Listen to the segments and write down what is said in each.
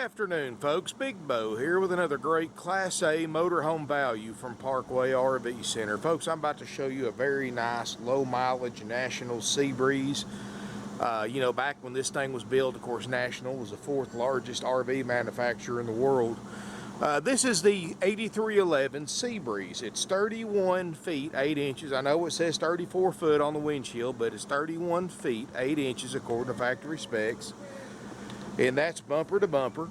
afternoon, folks. Big Bo here with another great Class A motorhome value from Parkway RV Center. Folks, I'm about to show you a very nice low mileage National Seabreeze. Back when this thing was built, of course, National was the fourth largest RV manufacturer in the world. This is the 8311 Seabreeze. It's 31 feet 8 inches. I know it says 34 foot on the windshield, but it's 31 feet 8 inches according to factory specs. And that's bumper to bumper.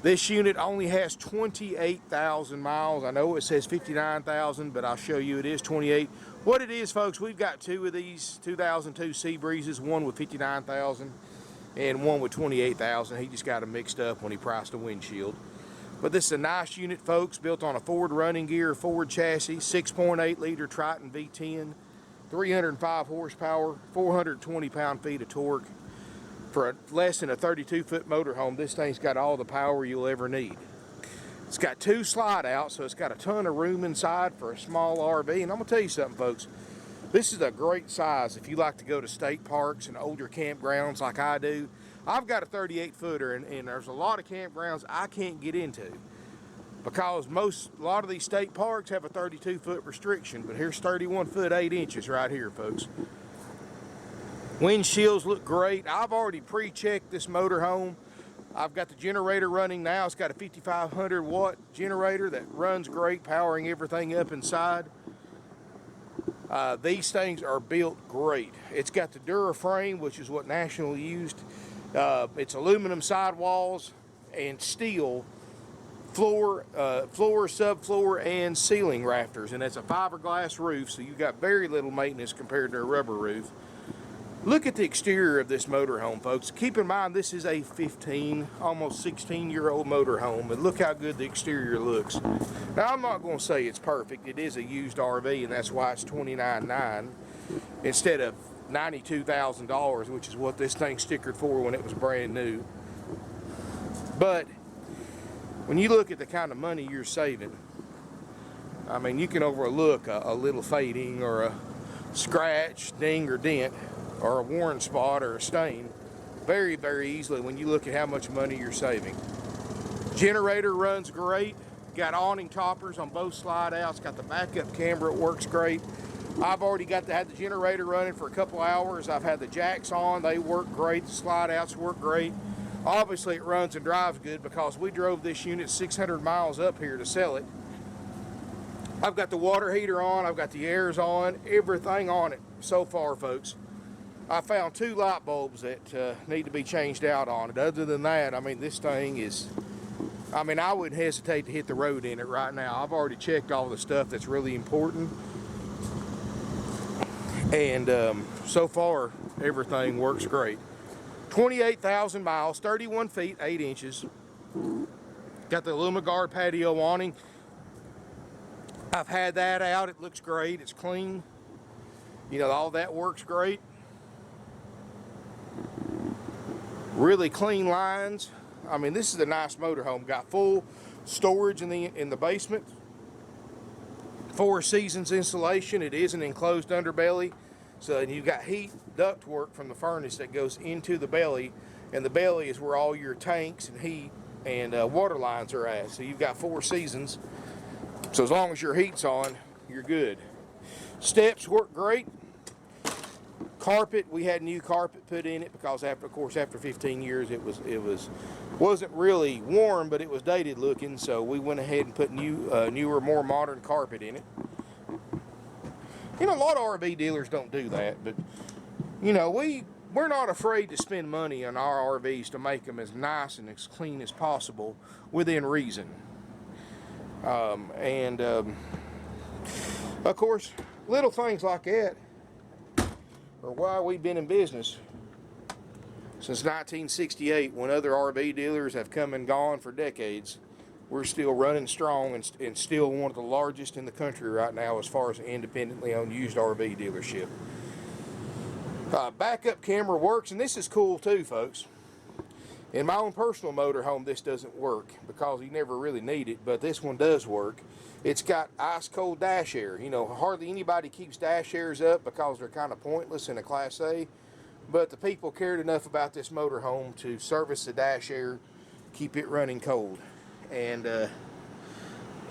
This unit only has 28,000 miles. I know it says 59,000, but I'll show you it is 28. What it is, folks, we've got two of these 2002 Seabreezes, one with 59,000 and one with 28,000. He just got them mixed up when he priced a windshield. But this is a nice unit, folks, built on a Ford running gear, Ford chassis, 6.8 liter Triton V-10, 305 horsepower, 420 pound-feet of torque. For less than a 32-foot motorhome, this thing's got all the power you'll ever need. It's got two slide outs, so it's got a ton of room inside for a small RV. And I'm going to tell you something, folks. This is a great size if you like to go to state parks and older campgrounds like I do. I've got a 38-footer, and there's a lot of campgrounds I can't get into because a lot of these state parks have a 32-foot restriction. But here's 31 foot 8 inches right here, folks. Windshields look great. I've already pre-checked this motorhome. I've got the generator running now. It's got a 5,500 watt generator that runs great, powering everything up inside. These things are built great. It's got the Dura frame, which is what National used. It's aluminum sidewalls and steel floor, subfloor, and ceiling rafters. And it's a fiberglass roof, so you've got very little maintenance compared to a rubber roof. Look at the exterior of this motorhome, folks. Keep in mind this is a 15, almost 16-year-old motorhome, and look how good the exterior looks. Now, I'm not going to say it's perfect. It is a used RV, and that's why it's $29,900 instead of $92,000, which is what this thing stickered for when it was brand new. But when you look at the kind of money you're saving, I mean, you can overlook a little fading or a scratch, ding, or dent, or a worn spot or a stain very, very easily when you look at how much money you're saving. Generator runs great. Got awning toppers on both slide outs. Got the backup camera. It works great. I've already got to have the generator running for a couple hours. I've had the jacks on. They work great. The slide outs work great. Obviously it runs and drives good because we drove this unit 600 miles up here to sell it. I've got the water heater on. I've got the airs on. Everything on it so far, folks. I found two light bulbs that need to be changed out on it. Other than that, I mean, this thing is, I mean, I wouldn't hesitate to hit the road in it right now. I've already checked all the stuff that's really important. And so far, everything works great. 28,000 miles, 31 feet, 8 inches. Got the Lumigard patio awning. I've had that out. It looks great. It's clean. You know, all that works great. Really clean lines. I mean, this is a nice motorhome. Got full storage in the basement. 4 seasons insulation. It is an enclosed underbelly, so you've got heat duct work from the furnace that goes into the belly, and the belly is where all your tanks and heat and water lines are at. So you've got 4 seasons. So as long as your heat's on, you're good. Steps work great. Carpet, we had new carpet put in it because after 15 years it wasn't really warm, but it was dated looking, so we went ahead and put newer, more modern carpet in it. You know, a lot of RV dealers don't do that, but you know, we're not afraid to spend money on our RVs to make them as nice and as clean as possible within reason. Of course, little things like that or why we've been in business since 1968, when other RV dealers have come and gone for decades. We're still running strong and still one of the largest in the country right now as far as independently owned used RV dealership. Backup camera works, and this is cool too, folks. In my own personal motorhome, this doesn't work because you never really need it, but this one does work. It's got ice cold dash air. You know, hardly anybody keeps dash airs up because they're kind of pointless in a Class A, but the people cared enough about this motorhome to service the dash air keep it running cold. And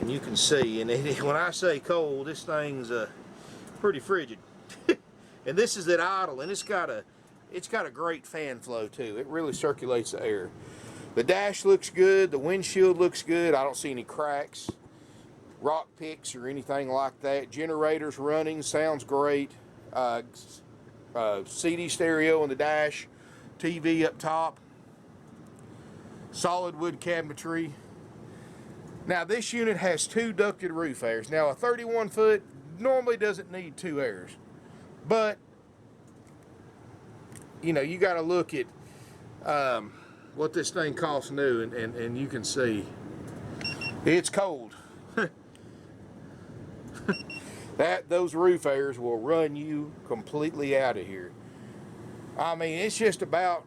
you can see, and when I say cold, this thing's pretty frigid. And this is at idle, and it's got a great fan flow too. It really circulates the air. The dash looks good. The windshield looks good. I don't see any cracks, rock picks, or anything like that. Generator's running. Sounds great. CD stereo in the dash. TV up top. Solid wood cabinetry. Now this unit has 2 ducted roof airs. Now a 31 foot normally doesn't need 2 airs. But, you know, you got to look at what this thing costs new, and you can see it's cold. Those roof airs will run you completely out of here. I mean, it's just about,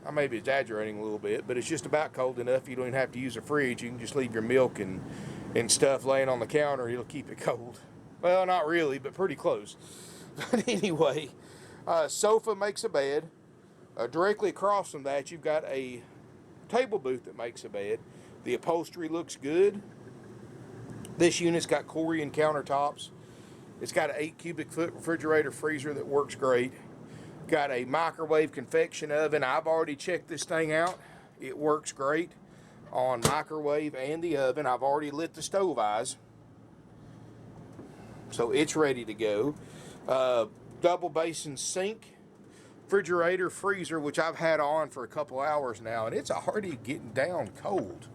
I may be exaggerating a little bit, but it's just about cold enough you don't even have to use a fridge. You can just leave your milk and stuff laying on the counter. It'll keep it cold. Well, not really, but pretty close. But anyway, sofa makes a bed. Directly across from that, you've got a table booth that makes a bed. The upholstery looks good. This unit's got Corian countertops. It's got an 8 cubic foot refrigerator freezer that works great. Got a microwave convection oven. I've already checked this thing out. It works great on microwave and the oven. I've already lit the stove eyes, so it's ready to go. Double basin sink, refrigerator, freezer, which I've had on for a couple hours now, and it's already getting down cold.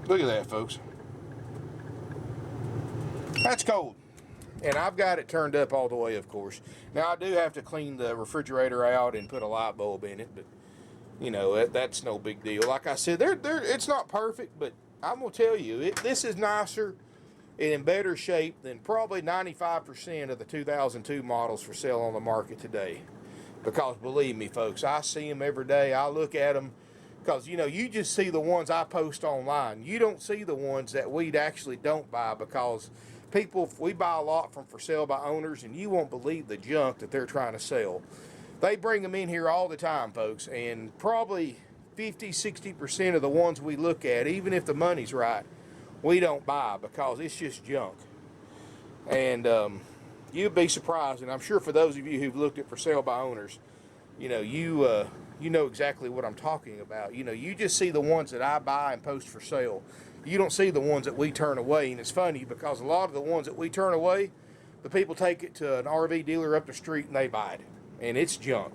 Look at that, folks. That's cold. And I've got it turned up all the way, of course. Now, I do have to clean the refrigerator out and put a light bulb in it, but, you know, that's no big deal. Like I said, it's not perfect, but I'm going to tell you, this is nicer and in better shape than probably 95% of the 2002 models for sale on the market today. Because believe me, folks, I see them every day. I look at them because, you know, you just see the ones I post online. You don't see the ones that we actually don't buy, because we buy a lot from for sale by owners, and you won't believe the junk that they're trying to sell. They bring them in here all the time, folks, and probably 50-60% of the ones we look at, even if the money's right, we don't buy because it's just junk. And you'd be surprised, and I'm sure for those of you who've looked at for sale by owners, you know, you know exactly what I'm talking about. You know, you just see the ones that I buy and post for sale. You don't see the ones that we turn away. And it's funny because a lot of the ones that we turn away, the people take it to an RV dealer up the street and they buy it, and it's junk.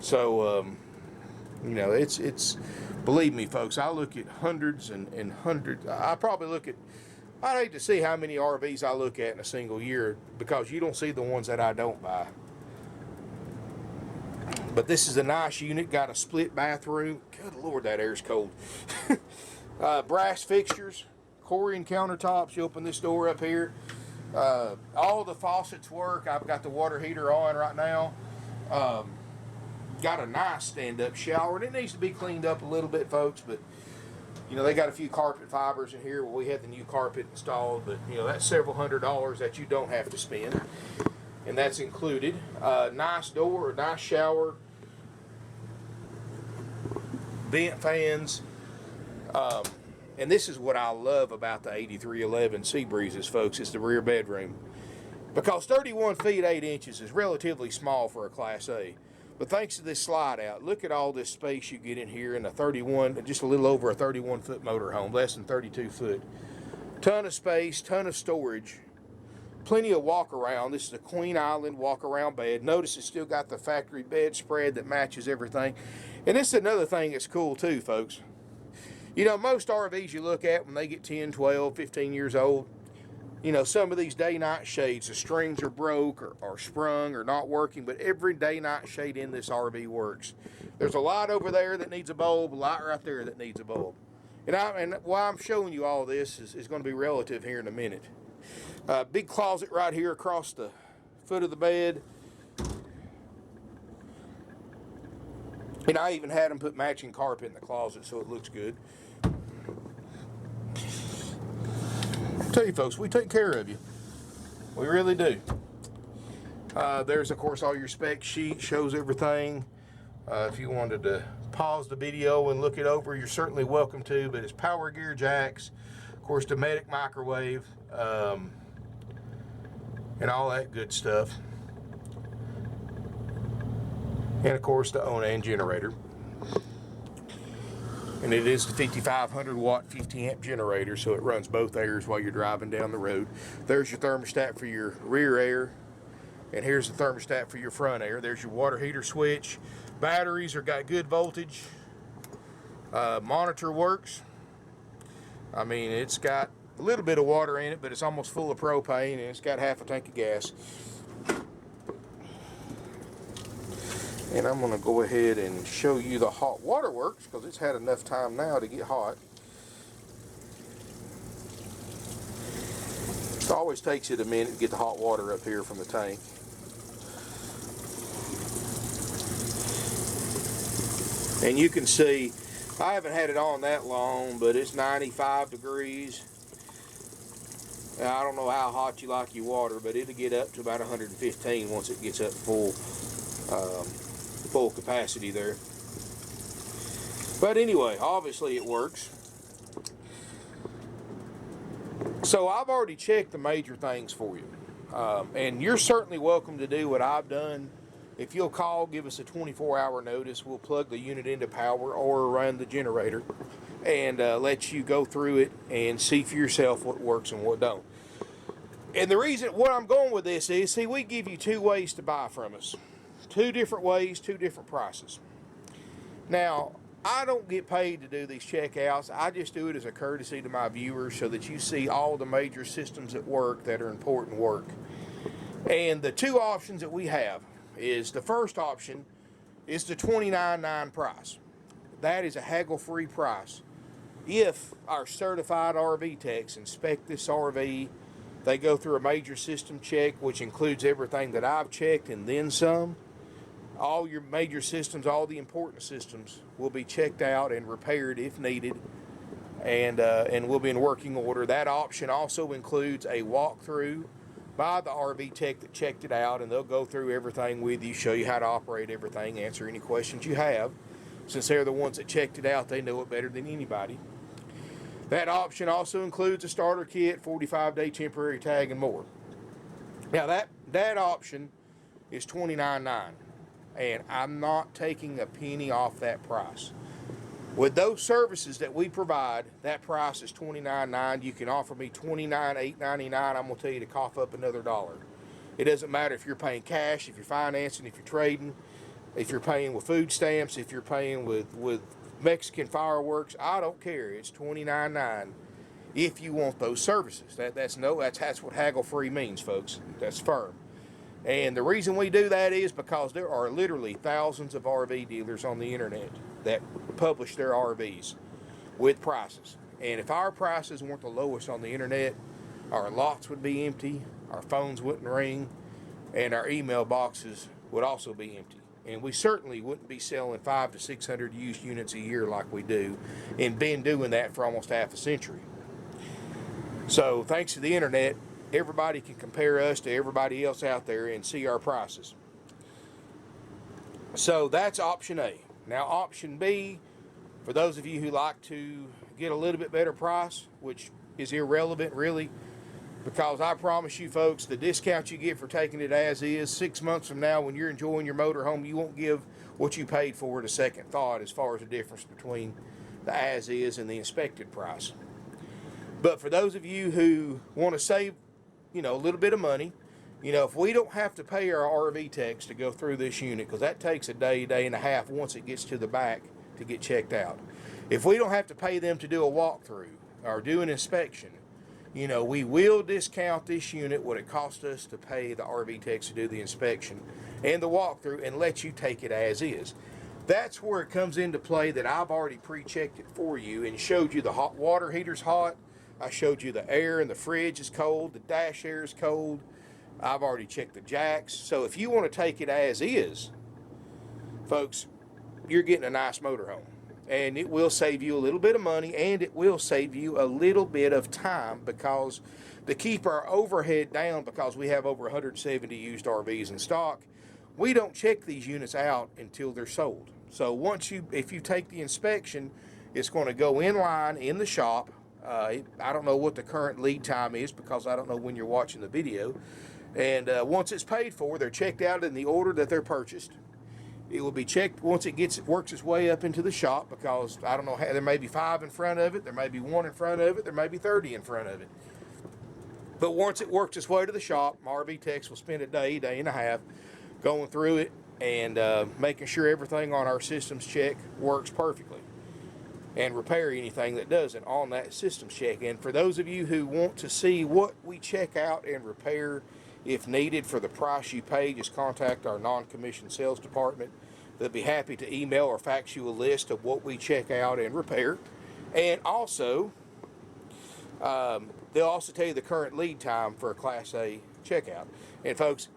So you know, it's believe me, folks, I look at hundreds and hundreds. I'd hate to see how many RVs I look at in a single year, because you don't see the ones that I don't buy. But this is a nice unit, got a split bathroom. Good Lord, that air's cold. Brass fixtures, Corian countertops. You open this door up here. All the faucets work. I've got the water heater on right now. Got a nice stand-up shower, and it needs to be cleaned up a little bit, folks, but you know, they got a few carpet fibers in here. Well, we had the new carpet installed, but you know, that's several $100s that you don't have to spend, and that's included. Nice door, a nice shower, vent fans, and this is what I love about the 8311 Seabreezes, folks. It's the rear bedroom, because 31 feet 8 inches is relatively small for a Class A. But thanks to this slide out, look at all this space you get in here in a 31, just a little over a 31 foot motorhome, less than 32 foot. Ton of space, ton of storage, plenty of walk around. This is a Queen Island walk around bed. Notice it's still got the factory bed spread that matches everything. And this is another thing that's cool too, folks. You know, most RVs you look at when they get 10, 12, 15 years old, you know, some of these day-night shades, the strings are broke or sprung or not working, but every day-night shade in this RV works. There's a light over there that needs a bulb, a light right there that needs a bulb. And why I'm showing you all this is going to be relative here in a minute. Big closet right here across the foot of the bed. And I even had them put matching carpet in the closet so it looks good. Tell you folks, we take care of you. We really do. There's of course all your spec sheet, shows everything. If you wanted to pause the video and look it over, you're certainly welcome to, but it's power gear jacks, of course, Dometic microwave, and all that good stuff. And of course the Onan generator. And it is the 5500 watt 50 amp generator, so it runs both airs while you're driving down the road. There's your thermostat for your rear air, and here's the thermostat for your front air. There's your water heater switch. Batteries are got good voltage. Monitor works. I mean, it's got a little bit of water in it, but it's almost full of propane, and it's got half a tank of gas. And I'm going to go ahead and show you the hot water works, because it's had enough time now to get hot. It always takes it a minute to get the hot water up here from the tank. And you can see, I haven't had it on that long, but it's 95 degrees. Now, I don't know how hot you like your water, but it'll get up to about 115 once it gets up full capacity there. But anyway, obviously it works. So I've already checked the major things for you, and you're certainly welcome to do what I've done. If you'll call, give us a 24-hour notice, we'll plug the unit into power or run the generator and let you go through it and see for yourself what works and what don't. And the reason what I'm going with this is, see, we give you two ways to buy from us. Two different ways, two different prices. Now, I don't get paid to do these checkouts. I just do it as a courtesy to my viewers so that you see all the major systems at work that are important work. And the two options that we have is, the first option is the $29.9 price. That is a haggle-free price. If our certified RV techs inspect this RV, they go through a major system check, which includes everything that I've checked and then some. All your major systems, all the important systems, will be checked out and repaired if needed, and will be in working order. That option also includes a walkthrough by the RV tech that checked it out, and they'll go through everything with you, show you how to operate everything, answer any questions you have. Since they're the ones that checked it out, they know it better than anybody. That option also includes a starter kit, 45-day temporary tag, and more. Now that option is $29.9, and I'm not taking a penny off that price. With those services that we provide, that price is $29.9. You can offer me $29,899. I'm going to tell you to cough up another $1. It doesn't matter if you're paying cash, if you're financing, if you're trading, if you're paying with food stamps, if you're paying with Mexican fireworks. I don't care. It's $29.9 if you want those services. That's what haggle-free means, folks. That's firm. And the reason we do that is because there are literally thousands of RV dealers on the internet that publish their RVs with prices. And if our prices weren't the lowest on the internet, our lots would be empty, our phones wouldn't ring, and our email boxes would also be empty. And we certainly wouldn't be selling 500 to 600 used units a year like we do, and been doing that for almost half a century. So thanks to the internet, everybody can compare us to everybody else out there and see our prices. So that's option A. Now option B, for those of you who like to get a little bit better price, which is irrelevant really, because I promise you folks, the discount you get for taking it as is, 6 months from now when you're enjoying your motorhome, you won't give what you paid for it a second thought as far as the difference between the as is and the inspected price. But for those of you who want to save, a little bit of money, if we don't have to pay our RV techs to go through this unit, because that takes a day, day and a half once it gets to the back to get checked out. If we don't have to pay them to do a walkthrough or do an inspection, we will discount this unit what it cost us to pay the RV techs to do the inspection and the walkthrough and let you take it as is. That's where it comes into play that I've already pre-checked it for you and showed you the hot water heater's hot. I showed you the air in the fridge is cold, the dash air is cold. I've already checked the jacks. So if you want to take it as is, folks, you're getting a nice motorhome. And it will save you a little bit of money, and it will save you a little bit of time, because to keep our overhead down, because we have over 170 used RVs in stock, we don't check these units out until they're sold. So if you take the inspection, it's going to go in line in the shop. I don't know what the current lead time is because I don't know when you're watching the video. And once it's paid for, they're checked out in the order that they're purchased. It will be checked once it works its way up into the shop, because I don't know, there may be 5 in front of it, there may be 1 in front of it, there may be 30 in front of it. But once it works its way to the shop, my RV techs will spend a day and a half going through it and making sure everything on our systems check works perfectly, and repair anything that doesn't on that systems check. And for those of you who want to see what we check out and repair if needed for the price you pay, just contact our non-commissioned sales department. They'll be happy to email or fax you a list of what we check out and repair. And also, they'll also tell you the current lead time for a Class A checkout. And folks,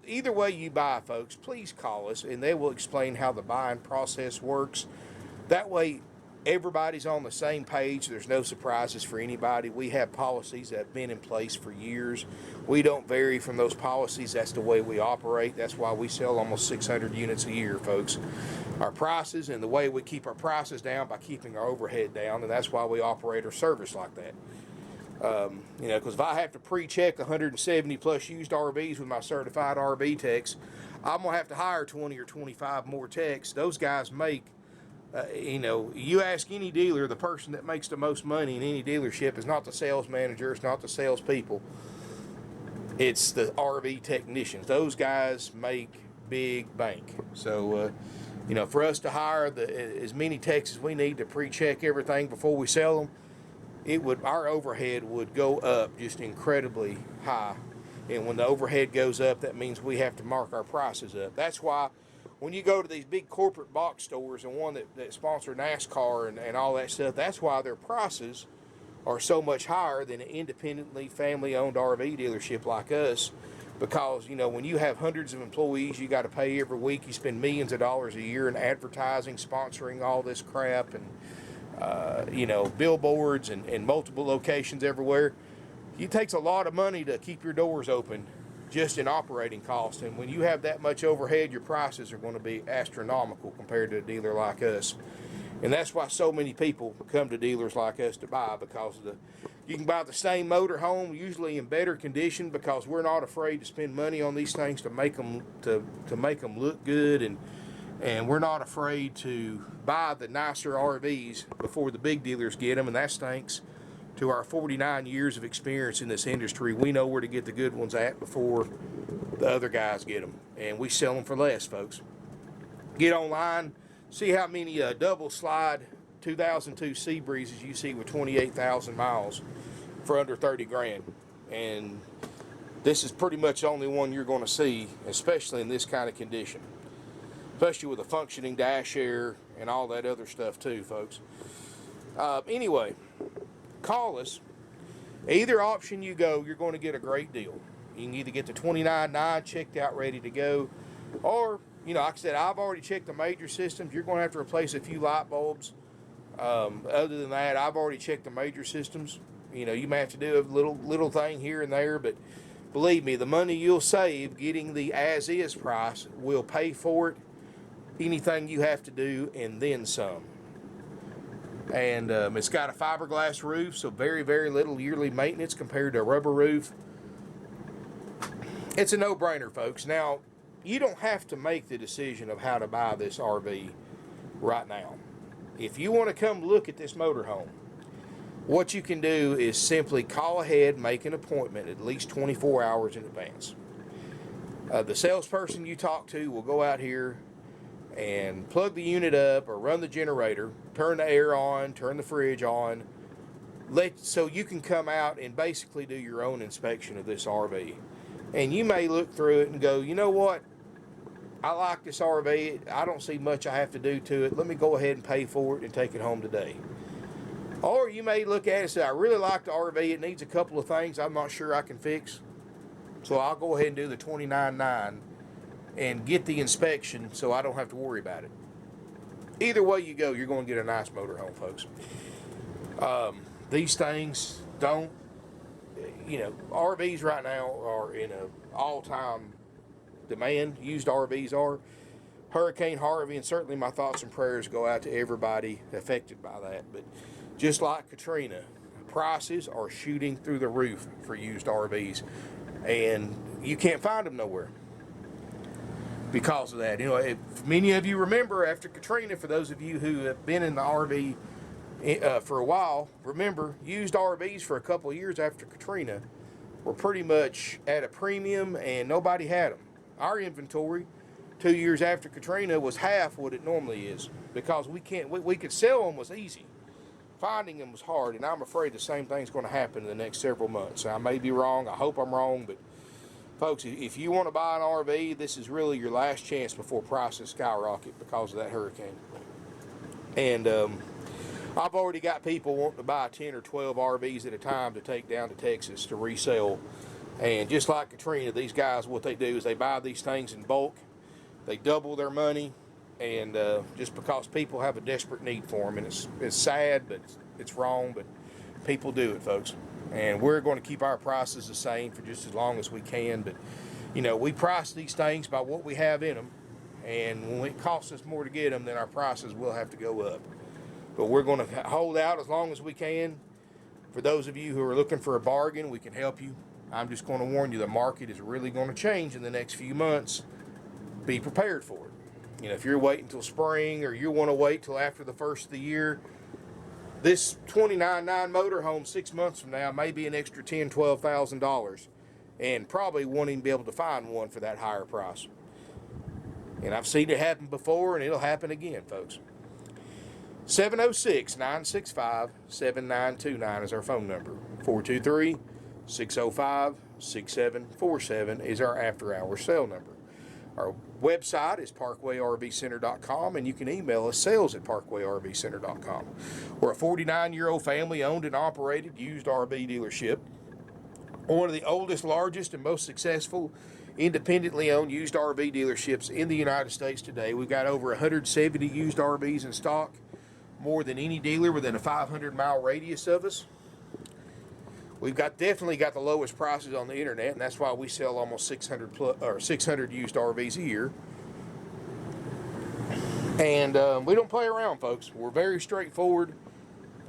either way you buy, folks, please call us and they will explain how the buying process works. That way, everybody's on the same page. There's no surprises for anybody. We have policies that have been in place for years. We don't vary from those policies. That's the way we operate. That's why we sell almost 600 units a year, folks. Our prices, and the way we keep our prices down by keeping our overhead down, and that's why we operate our service like that. You know, because if I have to pre-check 170 plus used RVs with my certified RV techs, I'm going to have to hire 20 or 25 more techs. Those guys make you know, you ask any dealer, the person that makes the most money in any dealership is not the sales manager, it's not the salespeople, it's the RV technicians. Those guys make big bank. So, you know, for us to hire as many techs as we need to pre-check everything before we sell them, our overhead would go up just incredibly high. And when the overhead goes up, that means we have to mark our prices up. That's why when you go to these big corporate box stores and one that sponsor NASCAR and all that stuff, that's why their prices are so much higher than an independently family-owned RV dealership like us. Because, you know, when you have hundreds of employees you got to pay every week, you spend millions of dollars a year in advertising, sponsoring all this crap, and, you know, billboards and multiple locations everywhere. It takes a lot of money to keep your doors open just in operating costs, and when you have that much overhead, your prices are going to be astronomical compared to a dealer like us. And that's why so many people come to dealers like us to buy, because you can buy the same motor home, usually in better condition, because we're not afraid to spend money on these things to make them make them look good, and we're not afraid to buy the nicer RVs before the big dealers get them. And that's thanks to our 49 years of experience in this industry. We know where to get the good ones at before the other guys get them, and we sell them for less, folks. Get online, see how many double slide 2002 Seabreezes you see with 28,000 miles for under 30 grand, and this is pretty much the only one you're going to see, especially in this kind of condition, especially with a functioning dash air and all that other stuff too, folks. Anyway, call us. Either option you go, you're going to get a great deal. You can either get the 29.9 checked out, ready to go, or, you know, like I said, I've already checked the major systems. You're going to have to replace a few light bulbs. Other than that, I've already checked the major systems. You know, you may have to do a little thing here and there, but believe me, the money you'll save getting the as-is price will pay for it. Anything you have to do, and then some. And it's got a fiberglass roof, so very, very little yearly maintenance compared to a rubber roof. It's a no-brainer, folks. Now, you don't have to make the decision of how to buy this RV right now. If you want to come look at this motorhome, what you can do is simply call ahead, make an appointment at least 24 hours in advance. The salesperson you talk to will go out here and plug the unit up or run the generator, turn the air on, turn the fridge on, so you can come out and basically do your own inspection of this RV. And you may look through it and go, you know what, I like this RV, I don't see much I have to do to it, let me go ahead and pay for it and take it home today. Or you may look at it and say, I really like the RV, it needs a couple of things I'm not sure I can fix, so I'll go ahead and do the $29.9 and get the inspection so I don't have to worry about it. Either way you go, you're going to get a nice motorhome, folks. These things don't, you know, RVs right now are in an all-time demand. Used RVs are. Hurricane Harvey, and certainly my thoughts and prayers go out to everybody affected by that. But just like Katrina, prices are shooting through the roof for used RVs, and you can't find them nowhere because of that. You know, if many of you remember after Katrina, for those of you who have been in the RV for a while, remember used RVs for a couple of years after Katrina were pretty much at a premium, and nobody had them. Our inventory 2 years after Katrina was half what it normally is, because we could sell them was easy. Finding them was hard, and I'm afraid the same thing's going to happen in the next several months. I may be wrong. I hope I'm wrong, but folks, if you want to buy an RV, this is really your last chance before prices skyrocket because of that hurricane. And I've already got people wanting to buy 10 or 12 RVs at a time to take down to Texas to resell. And just like Katrina, these guys, what they do is they buy these things in bulk. They double their money, and just because people have a desperate need for them. And it's sad, but it's wrong, but people do it, folks. And we're going to keep our prices the same for just as long as we can. But, you know, we price these things by what we have in them. And when it costs us more to get them, then our prices will have to go up. But we're going to hold out as long as we can. For those of you who are looking for a bargain, we can help you. I'm just going to warn you, the market is really going to change in the next few months. Be prepared for it. You know, if you're waiting until spring, or you want to wait till after the first of the year, this 29.9 motorhome 6 months from now may be an extra $10,000, $12,000, and probably won't even be able to find one for that higher price. And I've seen it happen before, and it'll happen again, folks. 706-965-7929 is our phone number. 423-605-6747 is our after-hours cell number. Our website is parkwayrvcenter.com, and you can email us sales@parkwayrvcenter.com. We're a 49-year-old family-owned and operated used RV dealership. One of the oldest, largest, and most successful independently owned used RV dealerships in the United States today. We've got over 170 used RVs in stock, more than any dealer within a 500-mile radius of us. We've definitely got the lowest prices on the internet, and that's why we sell almost 600 used RVs a year. And we don't play around, folks. We're very straightforward.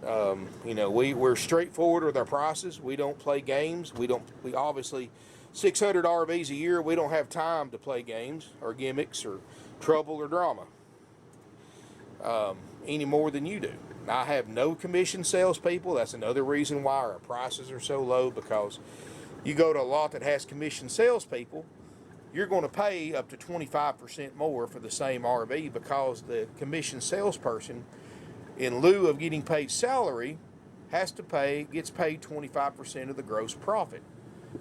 You know, we're straightforward with our prices. We don't play games. We obviously 600 RVs a year. We don't have time to play games or gimmicks or trouble or drama any more than you do. I have no commission salespeople. That's another reason why our prices are so low, because you go to a lot that has commission salespeople, you're going to pay up to 25% more for the same RV, because the commission salesperson, in lieu of getting paid salary, gets paid 25% of the gross profit.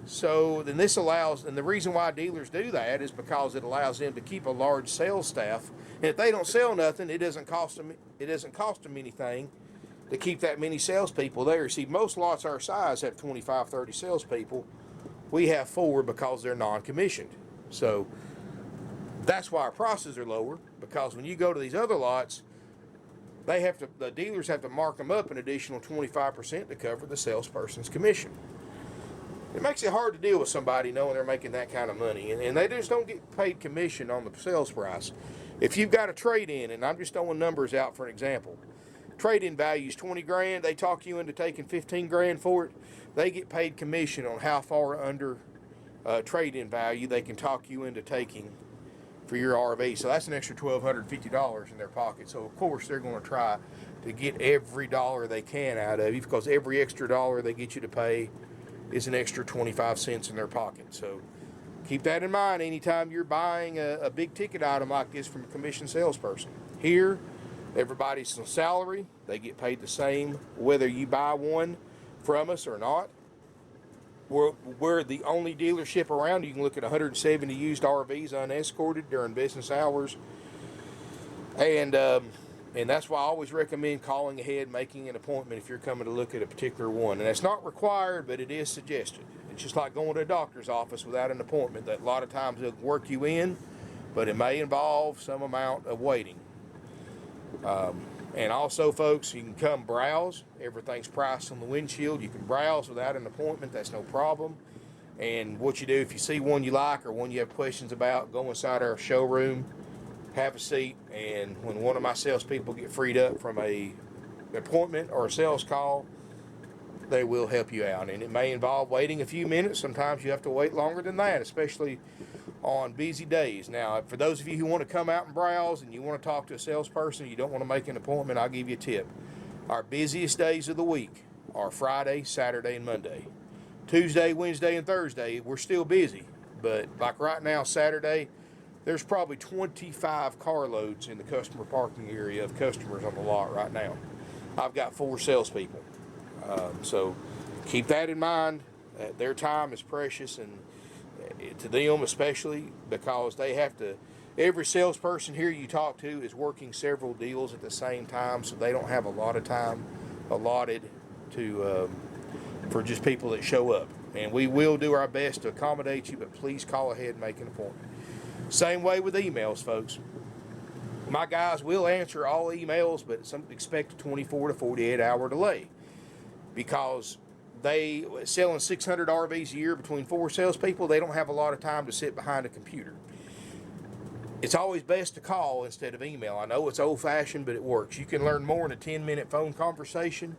So then this allows, and the reason why dealers do that is because it allows them to keep a large sales staff. And if they don't sell nothing, it doesn't cost them anything to keep that many salespeople there. See, most lots our size have 25, 30 salespeople. We have 4 because they're non-commissioned. So that's why our prices are lower, because when you go to these other lots, the dealers have to mark them up an additional 25% to cover the salesperson's commission. It makes it hard to deal with somebody knowing they're making that kind of money, and they just don't get paid commission on the sales price. If you've got a trade-in, and I'm just throwing numbers out for an example, trade-in value is 20 grand, they talk you into taking 15 grand for it, they get paid commission on how far under trade-in value they can talk you into taking for your RV. So that's an extra $1,250 in their pocket. So of course they're going to try to get every dollar they can out of you, because every extra dollar they get you to pay is an extra 25 cents in their pocket. So keep that in mind anytime you're buying a big ticket item like this from a commission salesperson. Here, everybody's on salary. They get paid the same whether you buy one from us or not. We're the only dealership around. You can look at 170 used RVs unescorted during business hours. And that's why I always recommend calling ahead, making an appointment if you're coming to look at a particular one. And it's not required, but it is suggested. It's just like going to a doctor's office without an appointment. That a lot of times they'll work you in, but it may involve some amount of waiting. And also, folks, you can come browse. Everything's priced on the Windshield. You can browse without an appointment. That's no problem. And what you do, if you see one you like or one you have questions about, go inside our showroom. have a seat, and when one of my salespeople get freed up from a appointment or a sales call, they will help you out. And it may involve waiting a few minutes. Sometimes you have to wait longer than that, especially on busy days. Now, for those of you who want to come out and browse and you want to talk to a salesperson, you don't want to make an appointment, I'll give you a tip. Our busiest days of the week are Friday, Saturday, and Monday. Tuesday, Wednesday, and Thursday, we're still busy. But like right now, Saturday, there's probably 25 carloads in the customer parking area of customers on the lot right now. I've got 4 salespeople. So keep that in mind. Their time is precious, and to them especially, because they have to, every salesperson here you talk to is working several deals at the same time, so they don't have a lot of time allotted to for just people that show up. And we will do our best to accommodate you, but please call ahead and make an appointment. Same way with emails, folks. My guys will answer all emails, but expect a 24 to 48 hour delay, because they selling 600 RVs a year between 4 salespeople. They don't have a lot of time to sit behind a computer. It's always best to call instead of email. I know it's old-fashioned, but it works. You can learn more in a 10-minute phone conversation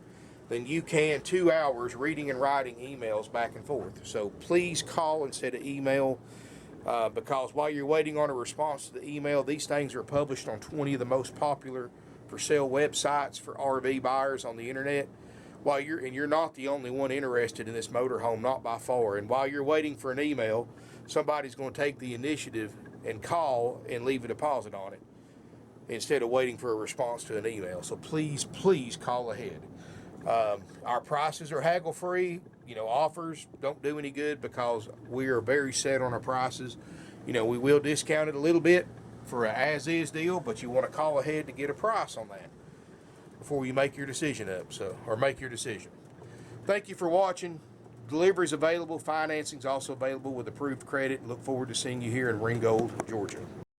than you can 2 hours reading and writing emails back and forth. So please call instead of email, because while you're waiting on a response to the email, these things are published on 20 of the most popular for sale websites for RV buyers on the internet. While you're not the only one interested in this motorhome, not by far. And while you're waiting for an email, somebody's going to take the initiative and call and leave a deposit on it instead of waiting for a response to an email. So please, please call ahead. Our prices are haggle free. You know, offers don't do any good because we are very set on our prices. You know, we will discount it a little bit for an as-is deal, but you want to call ahead to get a price on that before you make your decision up, or make your decision. Thank you for watching. Delivery is available. Financing is also available with approved credit. Look forward to seeing you here in Ringgold, Georgia.